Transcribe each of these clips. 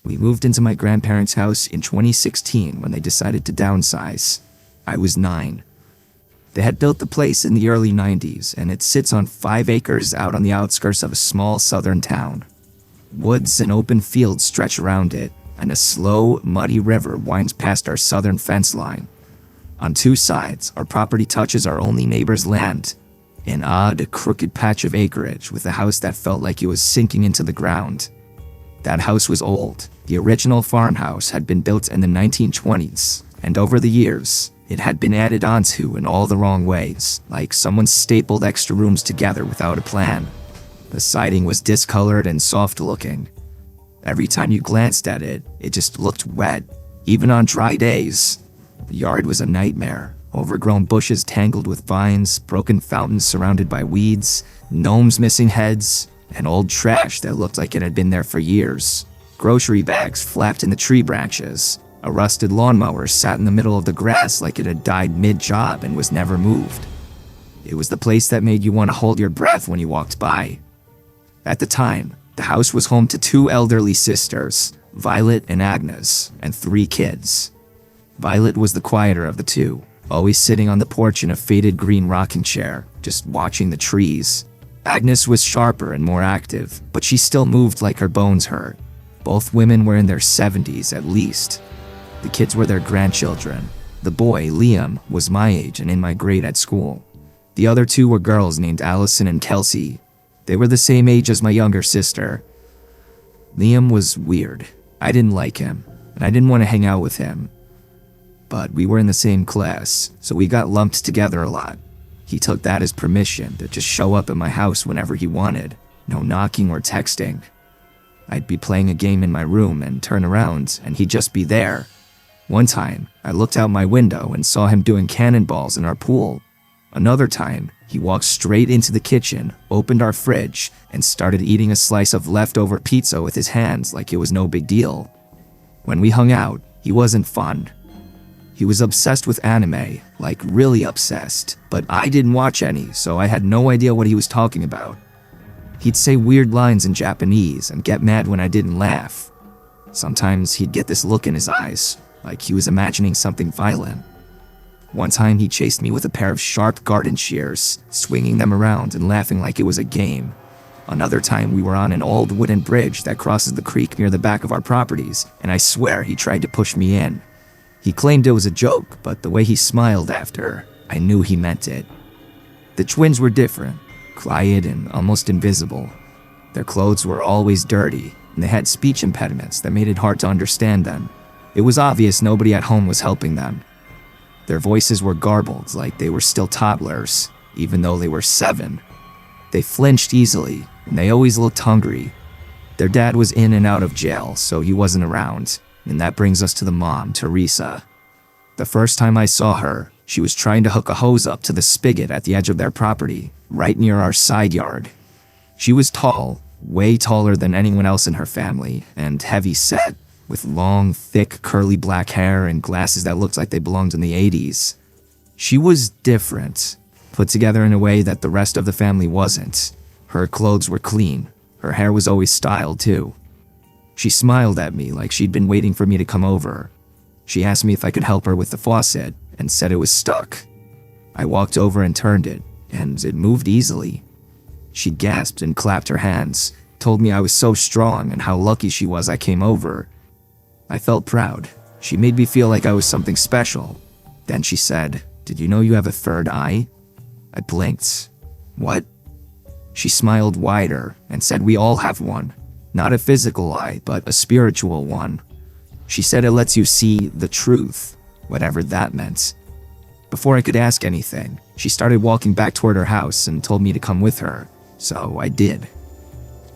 We moved into my grandparents' house in 2016 when they decided to downsize. I was 9. They had built the place in the early 90s, and it sits on 5 acres out on the outskirts of a small southern town. Woods and open fields stretch around it, and a slow, muddy river winds past our southern fence line. On 2 sides, our property touches our only neighbor's land, an odd, crooked patch of acreage with a house that felt like it was sinking into the ground. That house was old. The original farmhouse had been built in the 1920s, and over the years, it had been added onto in all the wrong ways, like someone stapled extra rooms together without a plan. The siding was discolored and soft-looking. Every time you glanced at it, it just looked wet, even on dry days. The yard was a nightmare. Overgrown bushes tangled with vines, broken fountains surrounded by weeds, gnomes missing heads, and old trash that looked like it had been there for years. Grocery bags flapped in the tree branches. A rusted lawnmower sat in the middle of the grass like it had died mid-job and was never moved. It was the place that made you want to hold your breath when you walked by. At the time, the house was home to 2 elderly sisters, Violet and Agnes, and 3 kids. Violet was the quieter of the 2, always sitting on the porch in a faded green rocking chair, just watching the trees. Agnes was sharper and more active, but she still moved like her bones hurt. Both women were in their 70s at least. The kids were their grandchildren. The boy, Liam, was my age and in my grade at school. The other 2 were girls named Allison and Kelsey. They were the same age as my younger sister. Liam was weird. I didn't like him, and I didn't want to hang out with him. But we were in the same class, so we got lumped together a lot. He took that as permission to just show up at my house whenever he wanted. No knocking or texting. I'd be playing a game in my room and turn around, and he'd just be there. One time, I looked out my window and saw him doing cannonballs in our pool. Another time, he walked straight into the kitchen, opened our fridge, and started eating a slice of leftover pizza with his hands like it was no big deal. When we hung out, he wasn't fun. He was obsessed with anime, like really obsessed, but I didn't watch any, so I had no idea what he was talking about. He'd say weird lines in Japanese and get mad when I didn't laugh. Sometimes he'd get this look in his eyes, like he was imagining something violent. One time he chased me with a pair of sharp garden shears, swinging them around and laughing like it was a game. Another time we were on an old wooden bridge that crosses the creek near the back of our properties, and I swear he tried to push me in. He claimed it was a joke, but the way he smiled after, I knew he meant it. The twins were different, quiet and almost invisible. Their clothes were always dirty, and they had speech impediments that made it hard to understand them. It was obvious nobody at home was helping them. Their voices were garbled, like they were still toddlers, even though they were 7. They flinched easily, and they always looked hungry. Their dad was in and out of jail, so he wasn't around, and that brings us to the mom, Teresa. The first time I saw her, she was trying to hook a hose up to the spigot at the edge of their property, right near our side yard. She was tall, way taller than anyone else in her family, and heavy-set, with long, thick, curly black hair and glasses that looked like they belonged in the 80s. She was different, put together in a way that the rest of the family wasn't. Her clothes were clean. Her hair was always styled, too. She smiled at me like she'd been waiting for me to come over. She asked me if I could help her with the faucet and said it was stuck. I walked over and turned it, and it moved easily. She gasped and clapped her hands, told me I was so strong and how lucky she was I came over. I felt proud. She made me feel like I was something special. Then she said, "Did you know you have a third eye?" I blinked. What? She smiled wider and said we all have one. Not a physical eye, but a spiritual one. She said it lets you see the truth, whatever that meant. Before I could ask anything, she started walking back toward her house and told me to come with her, so I did.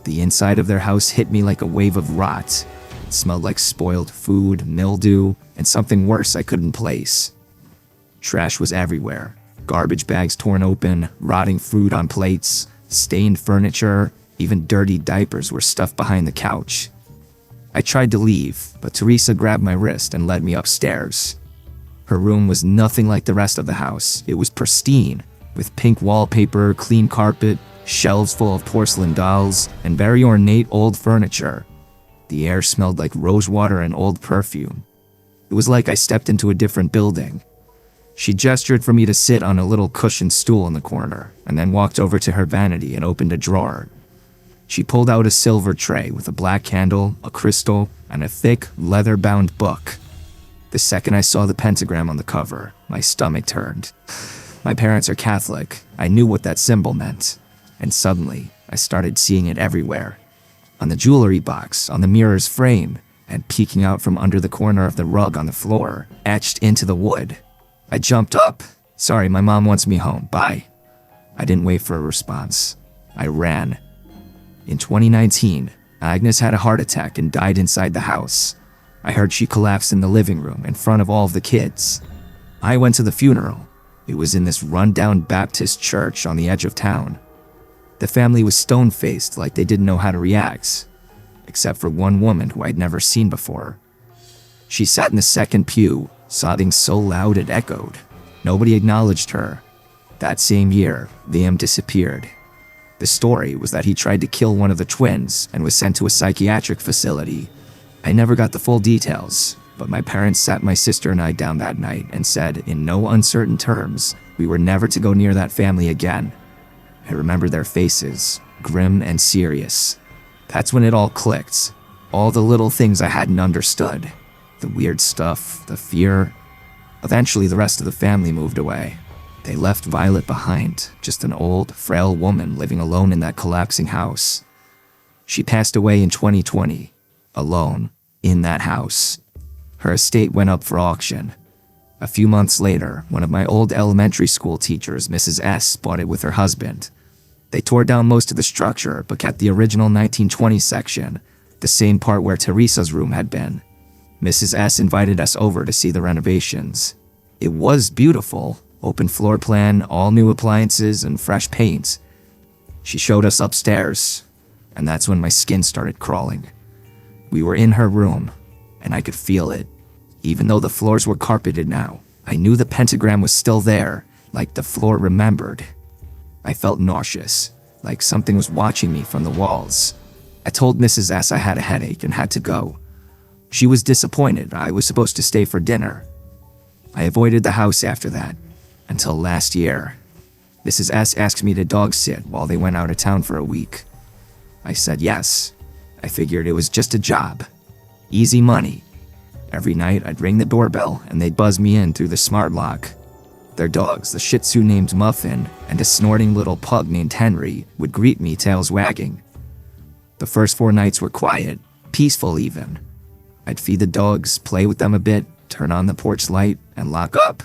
The inside of their house hit me like a wave of rot. It smelled like spoiled food, mildew, and something worse I couldn't place. Trash was everywhere. Garbage bags torn open, rotting fruit on plates, stained furniture, even dirty diapers were stuffed behind the couch. I tried to leave, but Teresa grabbed my wrist and led me upstairs. Her room was nothing like the rest of the house. It was pristine, with pink wallpaper, clean carpet, shelves full of porcelain dolls, and very ornate old furniture. The air smelled like rosewater and old perfume. It was like I stepped into a different building. She gestured for me to sit on a little cushioned stool in the corner, and then walked over to her vanity and opened a drawer. She pulled out a silver tray with a black candle, a crystal, and a thick, leather-bound book. The second I saw the pentagram on the cover, my stomach turned. My parents are Catholic. I knew what that symbol meant. And suddenly, I started seeing it everywhere. On the jewelry box, on the mirror's frame, and peeking out from under the corner of the rug on the floor, etched into the wood. I jumped up. Sorry, my mom wants me home. Bye. I didn't wait for a response. I ran. In 2019, Agnes had a heart attack and died inside the house. I heard she collapsed in the living room in front of all of the kids. I went to the funeral. It was in this run-down Baptist church on the edge of town. The family was stone-faced, like they didn't know how to react, except for one woman who I'd never seen before. She sat in the second pew, sobbing so loud it echoed. Nobody acknowledged her. That same year, Liam disappeared. The story was that he tried to kill one of the twins and was sent to a psychiatric facility. I never got the full details, but my parents sat my sister and I down that night and said, in no uncertain terms, we were never to go near that family again. I remember their faces, grim and serious. That's when it all clicked. All the little things I hadn't understood. The weird stuff, the fear. Eventually, the rest of the family moved away. They left Violet behind, just an old, frail woman living alone in that collapsing house. She passed away in 2020, alone, in that house. Her estate went up for auction. A few months later, one of my old elementary school teachers, Mrs. S., bought it with her husband. They tore down most of the structure, but kept the original 1920 section, the same part where Teresa's room had been. Mrs. S. invited us over to see the renovations. It was beautiful. Open floor plan, all new appliances, and fresh paint. She showed us upstairs, and that's when my skin started crawling. We were in her room, and I could feel it. Even though the floors were carpeted now, I knew the pentagram was still there, like the floor remembered. I felt nauseous, like something was watching me from the walls. I told Mrs. S. I had a headache and had to go. She was disappointed. I was supposed to stay for dinner. I avoided the house after that. Until last year. Mrs. S. asked me to dog sit while they went out of town for a week. I said yes. I figured it was just a job. Easy money. Every night I'd ring the doorbell and they'd buzz me in through the smart lock. Their dogs, the Shih Tzu named Muffin and a snorting little pug named Henry, would greet me tails wagging. The first 4 nights were quiet, peaceful even. I'd feed the dogs, play with them a bit, turn on the porch light, and lock up.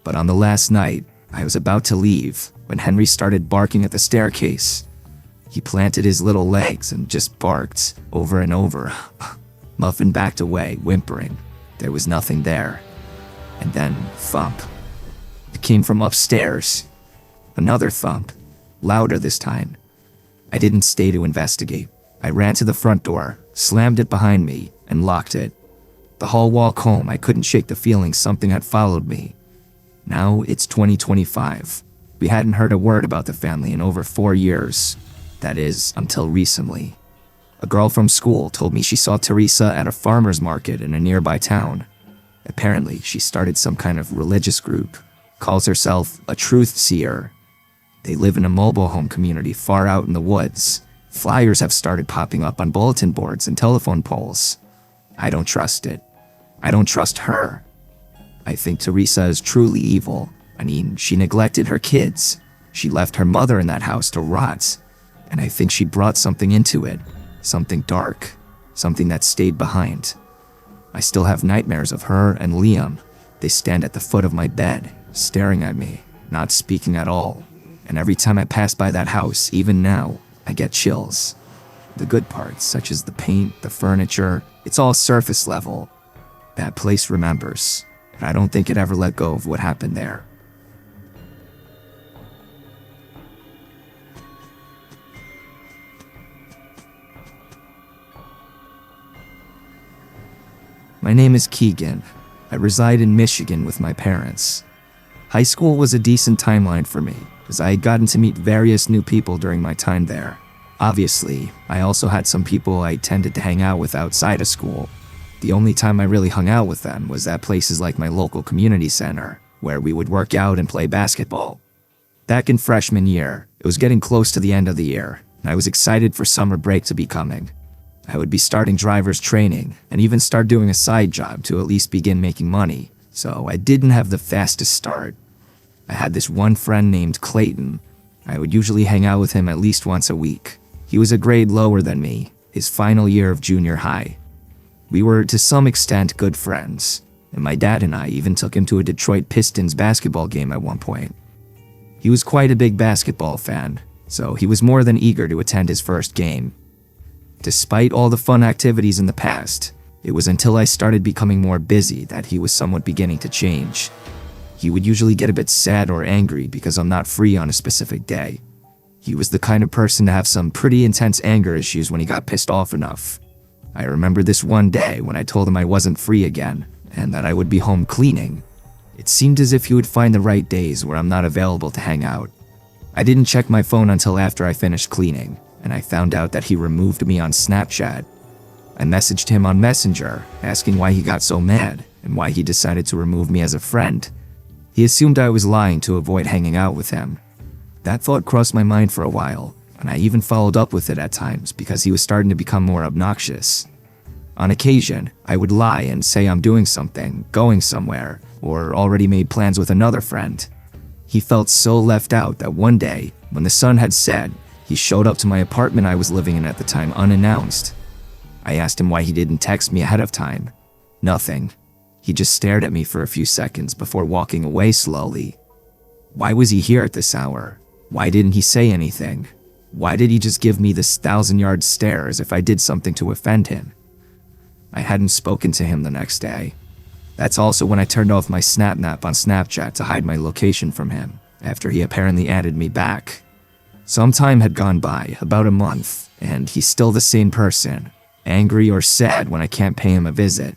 But on the last night, I was about to leave when Henry started barking at the staircase. He planted his little legs and just barked over and over. Muffin backed away, whimpering. There was nothing there. And then, thump. It came from upstairs. Another thump, louder this time. I didn't stay to investigate. I ran to the front door, slammed it behind me, and locked it. The whole walk home, I couldn't shake the feeling something had followed me. Now it's 2025. We hadn't heard a word about the family in over 4 years. That is, until recently. A girl from school told me she saw Teresa at a farmer's market in a nearby town. Apparently, she started some kind of religious group. Calls herself a truth seer. They live in a mobile home community far out in the woods. Flyers have started popping up on bulletin boards and telephone poles. I don't trust it. I don't trust her. I think Teresa is truly evil. I mean, she neglected her kids. She left her mother in that house to rot. And I think she brought something into it. Something dark. Something that stayed behind. I still have nightmares of her and Liam. They stand at the foot of my bed, staring at me, not speaking at all. And every time I pass by that house, even now, I get chills. The good parts, such as the paint, the furniture, it's all surface level. That place remembers. And I don't think it ever let go of what happened there. My name is Keegan. I reside in Michigan with my parents. High school was a decent timeline for me, as I had gotten to meet various new people during my time there. Obviously, I also had some people I tended to hang out with outside of school. The only time I really hung out with them was at places like my local community center, where we would work out and play basketball. Back in freshman year, it was getting close to the end of the year, and I was excited for summer break to be coming. I would be starting driver's training, and even start doing a side job to at least begin making money, so I didn't have the fastest start. I had this one friend named Clayton. I would usually hang out with him at least once a week. He was a grade lower than me, his final year of junior high. We were to some extent good friends, and my dad and I even took him to a Detroit Pistons basketball game at one point. He was quite a big basketball fan, so he was more than eager to attend his first game. Despite all the fun activities in the past, it was until I started becoming more busy that he was somewhat beginning to change. He would usually get a bit sad or angry because I'm not free on a specific day. He was the kind of person to have some pretty intense anger issues when he got pissed off enough. I remember this one day when I told him I wasn't free again, and that I would be home cleaning. It seemed as if he would find the right days where I'm not available to hang out. I didn't check my phone until after I finished cleaning, and I found out that he removed me on Snapchat. I messaged him on Messenger, asking why he got so mad, and why he decided to remove me as a friend. He assumed I was lying to avoid hanging out with him. That thought crossed my mind for a while, and I even followed up with it at times because he was starting to become more obnoxious. On occasion, I would lie and say I'm doing something, going somewhere, or already made plans with another friend. He felt so left out that one day, when the sun had set, he showed up to my apartment I was living in at the time unannounced. I asked him why he didn't text me ahead of time. Nothing. He just stared at me for a few seconds before walking away slowly. Why was he here at this hour? Why didn't he say anything? Why did he just give me this 1,000-yard stare as if I did something to offend him? I hadn't spoken to him the next day. That's also when I turned off my SnapNap on Snapchat to hide my location from him, after he apparently added me back. Some time had gone by, about a month, and he's still the same person, angry or sad when I can't pay him a visit.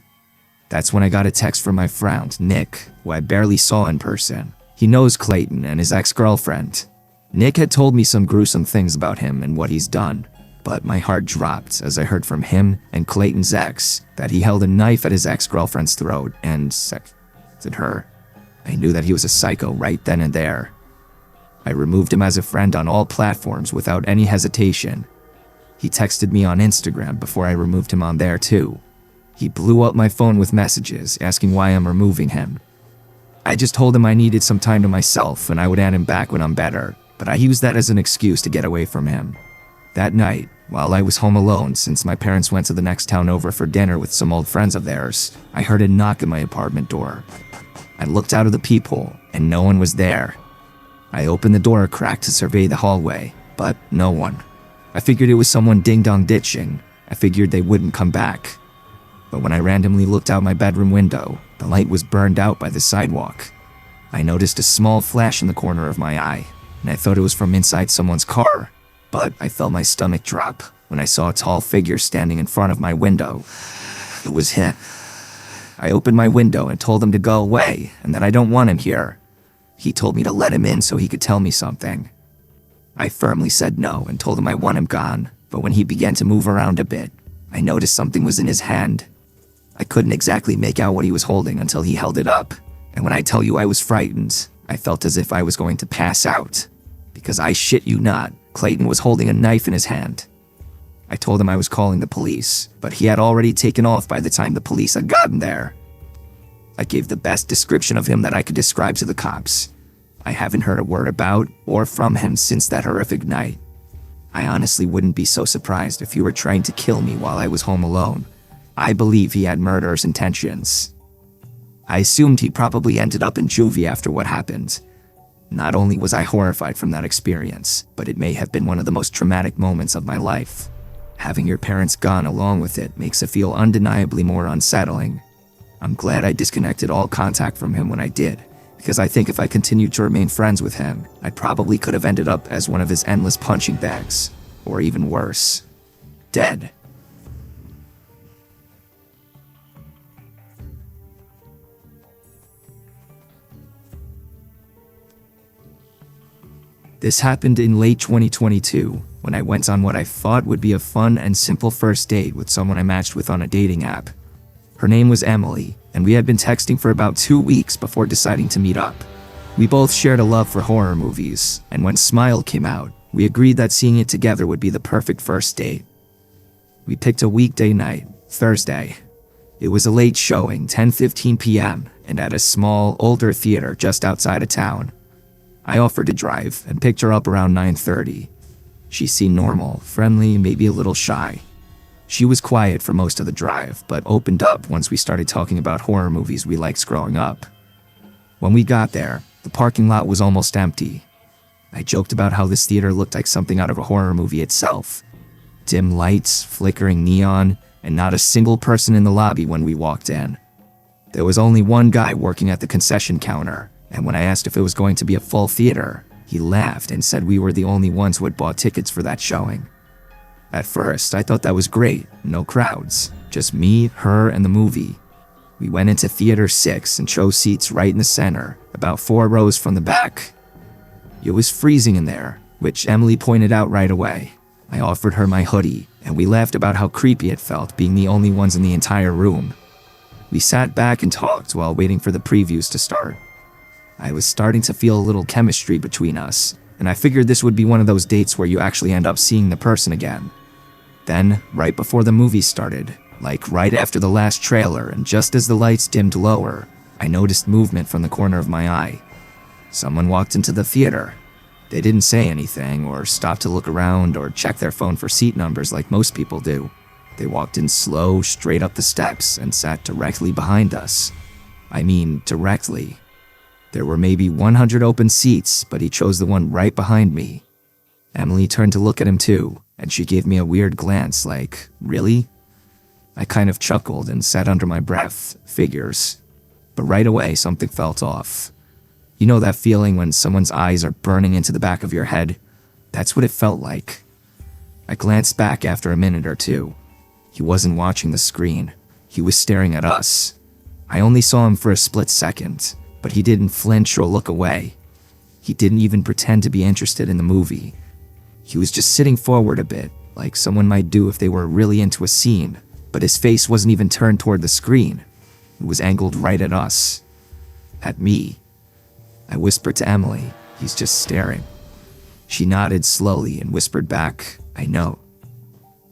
That's when I got a text from my friend, Nick, who I barely saw in person. He knows Clayton and his ex-girlfriend. Nick had told me some gruesome things about him and what he's done, but my heart dropped as I heard from him and Clayton's ex that he held a knife at his ex-girlfriend's throat and sexted her. I knew that he was a psycho right then and there. I removed him as a friend on all platforms without any hesitation. He texted me on Instagram before I removed him on there too. He blew up my phone with messages asking why I'm removing him. I just told him I needed some time to myself and I would add him back when I'm better, but I used that as an excuse to get away from him. That night, while I was home alone since my parents went to the next town over for dinner with some old friends of theirs, I heard a knock at my apartment door. I looked out of the peephole and no one was there. I opened the door a crack to survey the hallway, but no one. I figured it was someone ding-dong ditching. I figured they wouldn't come back. But when I randomly looked out my bedroom window, the light was burned out by the sidewalk. I noticed a small flash in the corner of my eye, and I thought it was from inside someone's car. But I felt my stomach drop when I saw a tall figure standing in front of my window. It was him. I opened my window and told him to go away and that I don't want him here. He told me to let him in so he could tell me something. I firmly said no and told him I want him gone, but when he began to move around a bit, I noticed something was in his hand. I couldn't exactly make out what he was holding until he held it up, and when I tell you I was frightened, I felt as if I was going to pass out. Because I shit you not, Clayton was holding a knife in his hand. I told him I was calling the police, but he had already taken off by the time the police had gotten there. I gave the best description of him that I could describe to the cops. I haven't heard a word about or from him since that horrific night. I honestly wouldn't be so surprised if he were trying to kill me while I was home alone. I believe he had murderous intentions. I assumed he probably ended up in juvie after what happened. Not only was I horrified from that experience, but it may have been one of the most traumatic moments of my life. Having your parents gone along with it makes it feel undeniably more unsettling. I'm glad I disconnected all contact from him when I did, because I think if I continued to remain friends with him, I probably could have ended up as one of his endless punching bags, or even worse, dead. This happened in late 2022, when I went on what I thought would be a fun and simple first date with someone I matched with on a dating app. Her name was Emily, and we had been texting for about 2 weeks before deciding to meet up. We both shared a love for horror movies, and when Smile came out, we agreed that seeing it together would be the perfect first date. We picked a weekday night, Thursday. It was a late showing, 10:15 p.m., and at a small, older theater just outside of town. I offered to drive and picked her up around 9:30. She seemed normal, friendly, maybe a little shy. She was quiet for most of the drive, but opened up once we started talking about horror movies we liked growing up. When we got there, the parking lot was almost empty. I joked about how this theater looked like something out of a horror movie itself. Dim lights, flickering neon, and not a single person in the lobby when we walked in. There was only one guy working at the concession counter, and when I asked if it was going to be a full theater, he laughed and said we were the only ones who had bought tickets for that showing. At first, I thought that was great, no crowds, just me, her, and the movie. We went into Theater 6 and chose seats right in the center, about 4 rows from the back. It was freezing in there, which Emily pointed out right away. I offered her my hoodie, and we laughed about how creepy it felt being the only ones in the entire room. We sat back and talked while waiting for the previews to start. I was starting to feel a little chemistry between us, and I figured this would be one of those dates where you actually end up seeing the person again. Then, right before the movie started, like right after the last trailer and just as the lights dimmed lower, I noticed movement from the corner of my eye. Someone walked into the theater. They didn't say anything or stop to look around or check their phone for seat numbers like most people do. They walked in slow, straight up the steps and sat directly behind us. I mean, directly. There were maybe 100 open seats, but he chose the one right behind me. Emily turned to look at him too, and she gave me a weird glance like, really? I kind of chuckled and said under my breath, figures. But right away, something felt off. You know that feeling when someone's eyes are burning into the back of your head? That's what it felt like. I glanced back after a minute or two. He wasn't watching the screen. He was staring at us. I only saw him for a split second, but he didn't flinch or look away. He didn't even pretend to be interested in the movie. He was just sitting forward a bit, like someone might do if they were really into a scene, but his face wasn't even turned toward the screen. It was angled right at us. At me. I whispered to Emily, he's just staring. She nodded slowly and whispered back, I know.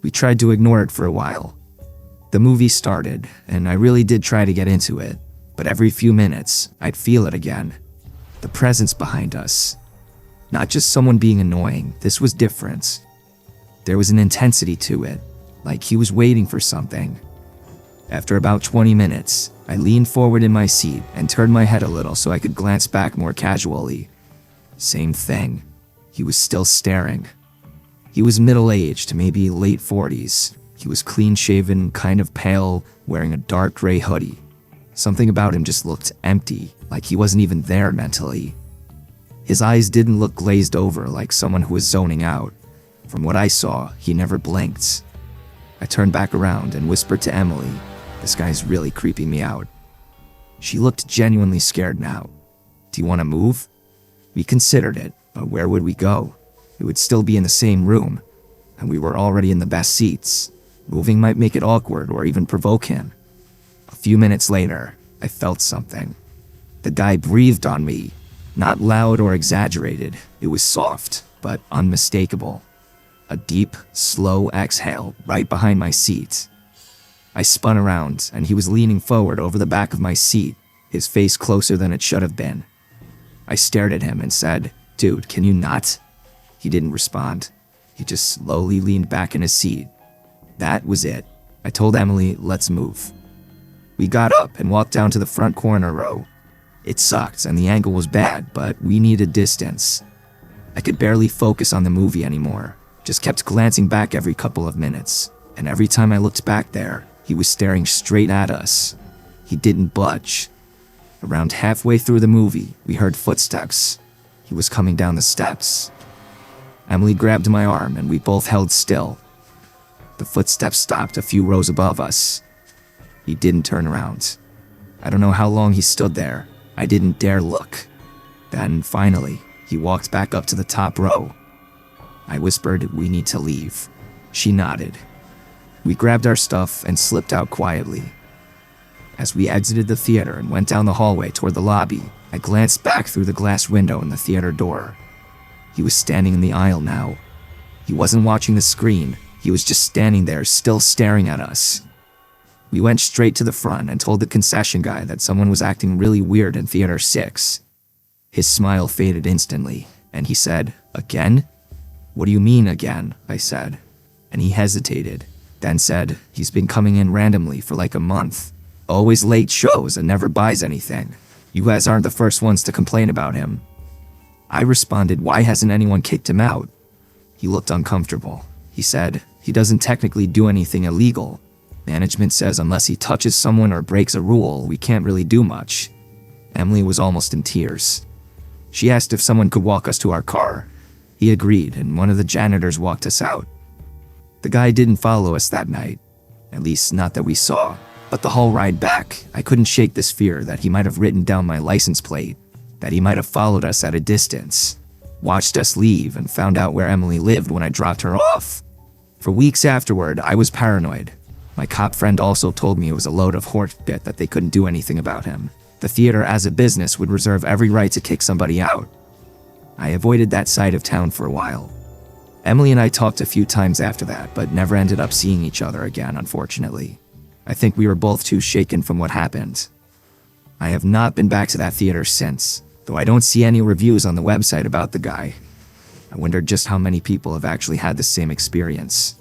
We tried to ignore it for a while. The movie started, and I really did try to get into it, but every few minutes, I'd feel it again. The presence behind us. Not just someone being annoying, this was different. There was an intensity to it, like he was waiting for something. After about 20 minutes, I leaned forward in my seat and turned my head a little so I could glance back more casually. Same thing. He was still staring. He was middle-aged, maybe late 40s. He was clean-shaven, kind of pale, wearing a dark gray hoodie. Something about him just looked empty, like he wasn't even there mentally. His eyes didn't look glazed over like someone who was zoning out. From what I saw, he never blinked. I turned back around and whispered to Emily, this guy's really creeping me out. She looked genuinely scared now. Do you want to move? We considered it, but where would we go? It would still be in the same room, and we were already in the best seats. Moving might make it awkward or even provoke him. A few minutes later, I felt something. The guy breathed on me. Not loud or exaggerated, it was soft, but unmistakable. A deep, slow exhale right behind my seat. I spun around, and he was leaning forward over the back of my seat, his face closer than it should have been. I stared at him and said, "Dude, can you not?" He didn't respond. He just slowly leaned back in his seat. That was it. I told Emily, let's move. We got up and walked down to the front corner row. It sucked and the angle was bad, but we needed distance. I could barely focus on the movie anymore, just kept glancing back every couple of minutes, and every time I looked back there, he was staring straight at us. He didn't budge. Around halfway through the movie, we heard footsteps. He was coming down the steps. Emily grabbed my arm and we both held still. The footsteps stopped a few rows above us. He didn't turn around. I don't know how long he stood there. I didn't dare look. Then, finally, he walked back up to the top row. I whispered, "We need to leave." She nodded. We grabbed our stuff and slipped out quietly. As we exited the theater and went down the hallway toward the lobby, I glanced back through the glass window in the theater door. He was standing in the aisle now. He wasn't watching the screen. He was just standing there, still staring at us. We went straight to the front and told the concession guy that someone was acting really weird in Theater 6. His smile faded instantly, and he said, "Again?" "What do you mean, again?" I said. And he hesitated, then said, "He's been coming in randomly for like a month. Always late shows and never buys anything. You guys aren't the first ones to complain about him." I responded, "Why hasn't anyone kicked him out?" He looked uncomfortable. He said, "He doesn't technically do anything illegal. Management says unless he touches someone or breaks a rule, we can't really do much." Emily was almost in tears. She asked if someone could walk us to our car. He agreed, and one of the janitors walked us out. The guy didn't follow us that night, at least not that we saw. But the whole ride back, I couldn't shake this fear that he might have written down my license plate, that he might have followed us at a distance, watched us leave, and found out where Emily lived when I dropped her off. For weeks afterward, I was paranoid. My cop friend also told me it was a load of horseshit that they couldn't do anything about him. The theater as a business would reserve every right to kick somebody out. I avoided that side of town for a while. Emily and I talked a few times after that, but never ended up seeing each other again, unfortunately. I think we were both too shaken from what happened. I have not been back to that theater since, though I don't see any reviews on the website about the guy. I wondered just how many people have actually had the same experience.